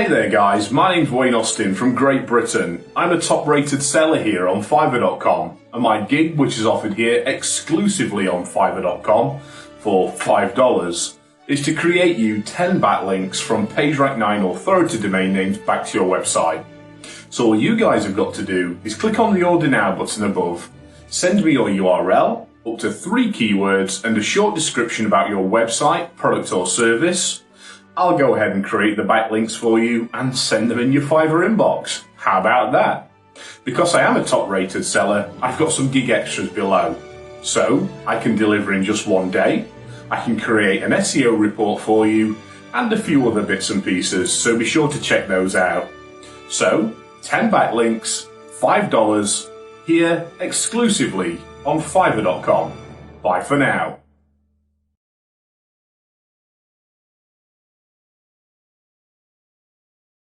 Hey there guys, my name's Wayne Austin from Great Britain. I'm a top rated seller here on Fiverr.com, and my gig, which is offered here exclusively on Fiverr.com for $5, is to create you 10 backlinks from PageRank 9 authority domain names back to your website. So all you guys have got to do is click on the Order Now button above, send me your URL, up to 3 keywords and a short description about your website, product or service. I'll go ahead and create the backlinks for you and send them in your Fiverr inbox. How about that? Because I am a top rated seller, I've got some gig extras below. So I can deliver in just one day, I can create an SEO report for you, and a few other bits and pieces, so be sure to check those out. So 10 backlinks, $5, here exclusively on Fiverr.com. Bye for now.